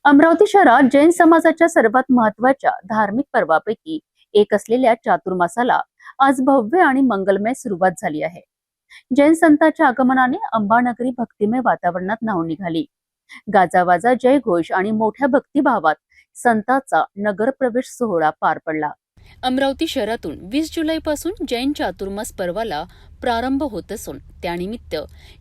अमरावती शहरात जैन समाजाच्या सर्वात महत्वाच्या धार्मिक पर्वापैकी एक असलेल्या चातुर्मासाला आज भव्य आणि मंगलमय सुरुवात झाली आहे. जैन संतांच्या आगमनाने अंबानगरी भक्तिमय वातावरणात न्हाऊन निघाली. गाजावाजा, जयघोष आणि मोठ्या भक्तिभावात संतांचा नगर प्रवेश सोहळा पार पडला. अमरावती शहरातून 20 जुलैपासून जैन चातुर्मास पर्वाला प्रारंभ होत असून त्यानिमित्त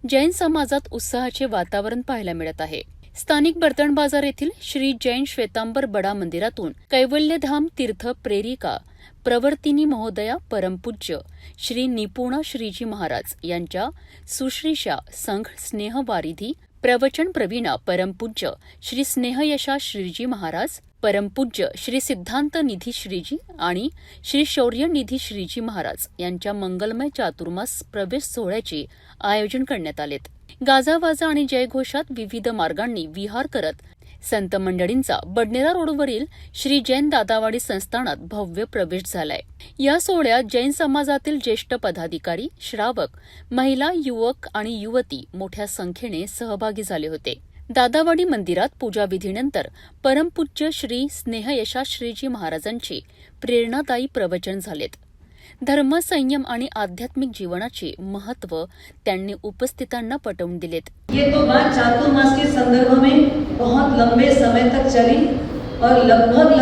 जैन समाजात उत्साहाचे वातावरण पाहायला मिळत आहे. स्थानिक बर्तन बाजार येथील श्री जैन श्वेतांबर बडा मंदिरातून कैवल्यधाम तीर्थ प्रेरिका प्रवर्तिनी महोदया परमपूज्य श्री निपुणा श्रीजी महाराज यांच्या सुश्रीषा संघ स्नेहवारिधी प्रवचन प्रवीणा परमपूज्य श्री स्नेहयशा श्रीजी महाराज, परमपूज्य श्री सिद्धांत निधी श्रीजी आणि श्री शौर्य निधी श्रीजी महाराज यांच्या मंगलमय चातुर्मास प्रवेश सोहळ्याचे आयोजन करण्यात आलेत. गाजावाजा आणि जयघोषात विविध मार्गांनी विहार करत संत मंडळींचा बडनेरा रोडवरील श्री जैन दादावाडी संस्थानात भव्य प्रवेश झालाय. या सोहळ्यात जैन समाजातील ज्येष्ठ पदाधिकारी, श्रावक, महिला, युवक आणि युवती मोठ्या संख्येने सहभागी झाले होते. दादावाडी मंदिरात पूजाविधीनंतर परमपूज्य श्री स्नेहयशा श्रीजी महाराजांचे प्रेरणादायी प्रवचन झालेत. धर्म, संयम आणि आध्यात्मिक जीवनाचे महत्व त्यांनी उपस्थितांना पटवून दिलेत. ये तो बात चातुर्मास के संदर्भ में बहुत लंबे समय तक चली और लगभग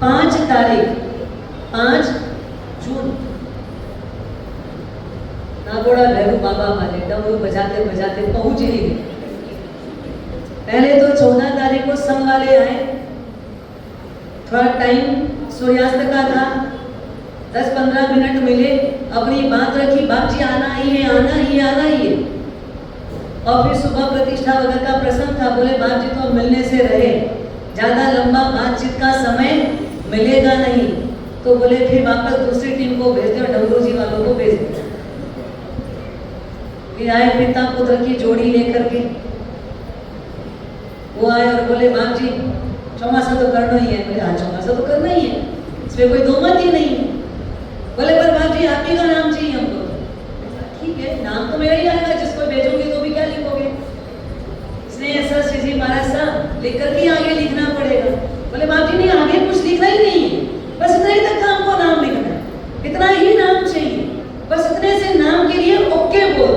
5 तारीख 5 जून नागोड़ा भैरू बाबा हमारे डमरू बजाते बजाते पहुंच ही गए. पहले तो 14 तारीख को संघ वाले आए. थोड़ा टाइम सूर्यास्त का था, 10-15 मिनट मिले, अपनी बात रखी, बाप जी आना ही है, आना ही है. और फिर सुबह प्रतिष्ठा वगैरह का प्रसंग था. बोले बाप जी तो मिलने से रहे, ज्यादा लंबा बातचीत का समय मिलेगा नहीं. तो बोले फिर वापस दूसरी टीम को भेज दो, डमरू जी वालों को भेज दो. फिर आए पिता पुत्र की जोड़ी लेकर के. वो आए और बोले बाप जी चौमासा तो करना ही है. बोले हाँ चौमासा तो करना ही है, इसमें कोई दो मत ही नहीं है. बोले पर बाप जी आप ही का नाम चाहिए हमको. ठीक है, नाम तो मेरा ही आएगा, जिसको भेजोगे तो भी क्या लिखोगे. इसने ऐसा श्रीजी महाराज साहब लिख करके आगे लिखना पड़ेगा. बोले बाप जी नहीं, आगे कुछ लिखना ही नहीं है, बस इतना ही तक हमको नाम लिखना है, इतना ही नाम चाहिए, बस इतने से नाम के लिए ओके बोल.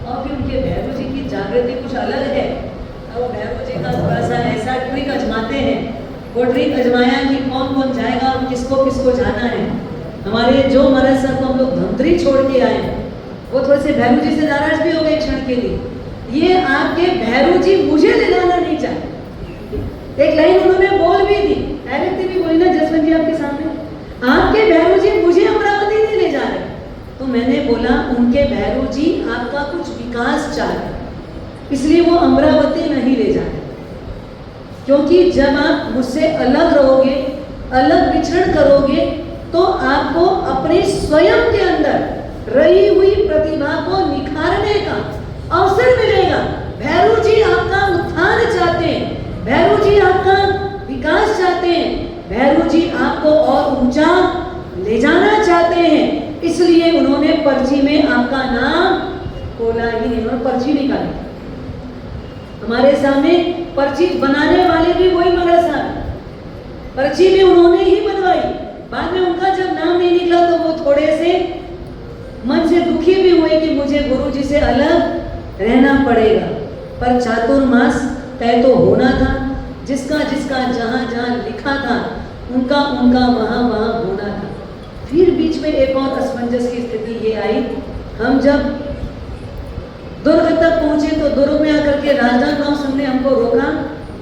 और फिर उनके भैरव जी की जागृति कुछ अलग है. अब भैरव जी का थोड़ा सा ऐसा ट्रिक अजमाते हैं. वो ट्रिक अजमाया कि कौन कौन जाएगा और किसको किसको जाना है. हमारे जो महाराज साहब को हम लोग धमतरी छोड़ के आए, वो थोड़े से भैरू जी से नाराज भी हो गए क्षण के लिए. ये आपके भैरू जी मुझे ले जाना नहीं चाहते. एक लाइन उन्होंने बोल भी दी, डायरेक्ट भी बोली ना जसवंत जी आपके सामने, आपके भैरू जी मुझे अमरावती नहीं ले जा रहे. तो मैंने बोला उनके भैरू जी आपका कुछ विकास चाह रहे, इसलिए वो अमरावती नहीं ले जा रहे. क्योंकि जब आप मुझसे अलग रहोगे, अलग विचरण करोगे, तो आपको अपने स्वयं के अंदर रही हुई प्रतिभा को निखारने का अवसर मिलेगा. भैरू जी आपका उत्थान चाहते हैं, भैरू जी आपका विकास चाहते हैं, भैरू जी आपको और ऊंचा ले जाना चाहते हैं. इसलिए उन्होंने पर्ची में आपका नाम खोला ही नहीं, उन्होंने पर्ची निकाली. हमारे सामने पर्ची बनाने वाले भी वही महाराज साहब, पर्ची भी उन्होंने ही बनवाई. बाद में उनका जब नाम नहीं निकला तो वो थोड़े से मन से दुखी भी हुए कि मुझे गुरु जी से अलग रहना पड़ेगा. पर चातुर्मास तय तो होना था. जिसका जिसका जहाँ जहाँ लिखा था उनका उनका वहाँ वहाँ होना था. फिर बीच में एक और असमंजस की स्थिति ये आई. हम जब दुर्ग तक पहुंचे तो दुर्ग में आकर के राजनांदगांव संघ ने हमको रोका.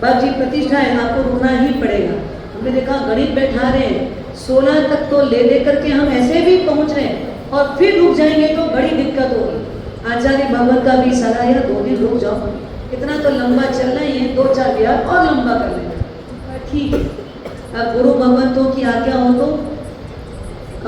बाप जी प्रतिष्ठा है, आपको रुकना ही पड़ेगा. हमने देखा गणित बैठा रहे हैं, 16 तक तो ले करके हम ऐसे भी पहुंच रहे हैं और फिर रुक जाएंगे तो बड़ी दिक्कत होगी. आचार्य भगवत का भी सलाह है 2 दिन रुक जाओ, इतना तो लंबा चलना ही है, 2-4 विहार और लंबा कर लेना. ठीक है, अब गुरु भगवंतों की आज्ञा हो तो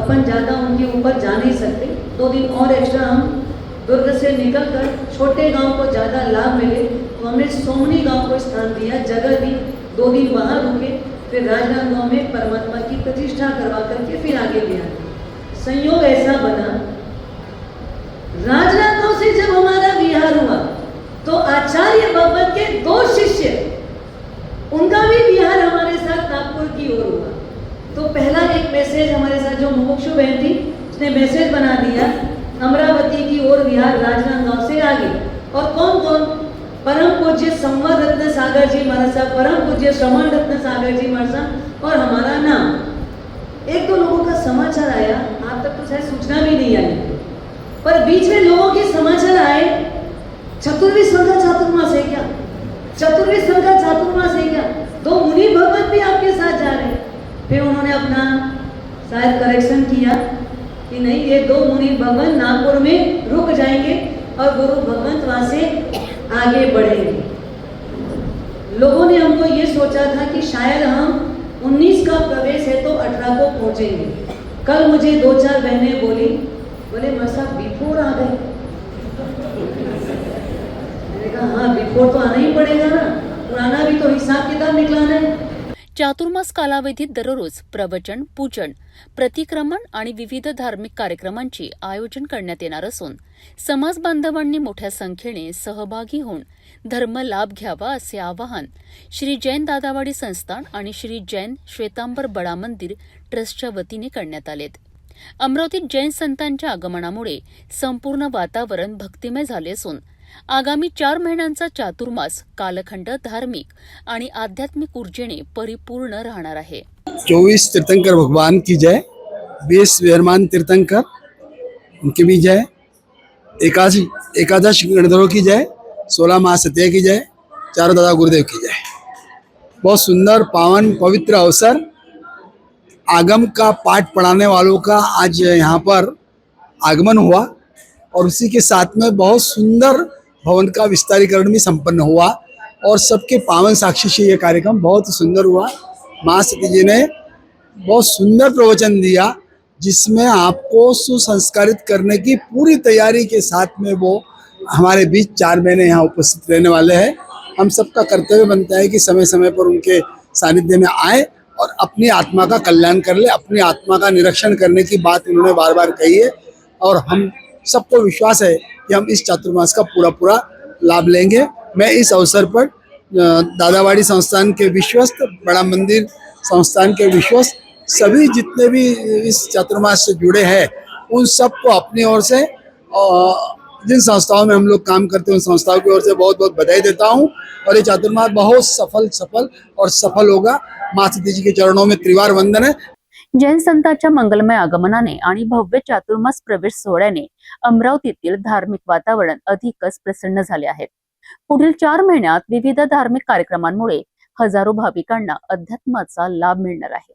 अपन ज़्यादा उनके ऊपर जा नहीं सकते. 2 दिन और एक्स्ट्रा हम दुर्ग से निकलकर छोटे गांव को ज़्यादा लाभ मिले तो हमने सोमनी गांव को स्थान दिया, जगह दी. 2 दिन वहाँ रुके, फिर राजनांदगांव में परमात्मा की प्रतिष्ठा करवा करके फिर आगे गया. संयोग ऐसा बना, राजनांदगांव से जब हमारा विहार हुआ तो आचार्य भगवत के 2 शिष्य, उनका भी विहार हमारे साथ नागपुर की ओर हुआ। तो पहला एक मैसेज हमारे साथ जो मुमुक्षु बहन थी, उसने मैसेज बना दिया, अमरावती की ओर विहार राजनांदगांव से आगे। और कौन कौन? परम पूज्य संवाद रत्न सागर जी महाराज साहब, परम पूज्य श्रवण रत्न सागर जी महाराज साहब और हमारा नाम। 1-2 लोगों का समाचार आया, आप तक तो शायद सूचना भी नहीं आई, पर बीच में लोगों के समाचार आए, चतुर्वी संघा चातुर्मास है क्या? चतुर्वी संघा चातुर्मास है क्या? 2 मुनि भगवत भी आपके साथ जा रहे हैं। फिर उन्होंने अपना शायद करेक्शन किया कि नहीं, ये 2 मुनि भगवत नागपुर में रुक जाएंगे और गुरु भगवंत वहां से आगे बढ़ेंगे। लोगों ने हमको ये सोचा था कि शायद हम 19 का प्रवेश है तो 18 को पहुंचेंगे। कल मुझे 2-4 बहनें बोले मां साहब बिफोर आ गए। मैंने कहा हाँ, बिफोर तो आना ही पड़ेगा ना, पुराना भी तो हिसाब किताब निकलाना है। चातुर्मास कालावधीत दररोज प्रवचन, पूजन, प्रतिक्रमण आणि विविध धार्मिक कार्यक्रमांची आयोजन करण्यात येणार असून समाज बांधवांनी मोठ्या संख्येने सहभागी होऊन धर्म लाभ घ्यावा असे आवाहन श्री जैन दादावाडी संस्थान आणि श्री जैन श्वेतांबर बडा मंदिर ट्रस्टच्या वतीने करण्यात आलेत। अमरावतीत जैन संतांच्या आगमनामुळे संपूर्ण वातावरण भक्तिमय झाले असून आगामी 4 महिन्यांचा चातुर्मास कालखंड धार्मिक आणि आध्यात्मिक ऊर्जेने परिपूर्ण राहणार आहे। 24 तीर्थंकर भगवान की जय, 20 विहरमान तीर्थंकर उनकी भी जय, एकादश गणधरों की जय, 16 महासत्य की जय, चारों दादा गुरुदेव की जय। बहुत सुंदर पावन पवित्र अवसर, आगम का पाठ पढ़ाने वालों का आज यहाँ पर आगमन हुआ और उसी के साथ में बहुत सुंदर भवन का विस्तारीकरण भी संपन्न हुआ और सबके पावन साक्षी से ये कार्यक्रम बहुत सुंदर हुआ। महासती जी ने बहुत सुंदर प्रवचन दिया जिसमें आपको सुसंस्कारित करने की पूरी तैयारी के साथ में वो हमारे बीच 4 महीने यहाँ उपस्थित रहने वाले हैं। हम सबका कर्तव्य बनता है कि समय समय पर उनके सानिध्य में आए और अपनी आत्मा का कल्याण कर ले, अपनी आत्मा का निरीक्षण करने की बात उन्होंने बार बार कही है और हम सबको विश्वास है कि हम इस चातुर्मास का पूरा लाभ लेंगे। मैं इस अवसर पर दादावाड़ी संस्थान के विश्वस्त, बड़ा मंदिर संस्थान के विश्वस्त, सभी जितने भी इस चातुर्मास से जुड़े हैं उन सबको अपनी ओर से जिन संस्थाओं में हम लोग काम करते हैं उन संस्थाओं की ओर से बहुत बहुत बधाई देता हूँ और ये चातुर्मास बहुत सफल होगा। माँ सती जी के चरणों में त्रिवार वंदन है। जैन संतांच्या मंगलमय आगमनाने आणि भव्य चातुर्मास प्रवेश सोहळ्याने अमरावतीतील धार्मिक वातावरण अधिकच प्रसन्न झाले आहे। पुढील 4 महिन्यात विविध धार्मिक कार्यक्रमांमुळे हजारो भाविकांना अध्यात्माचा लाभ मिळणार आहे।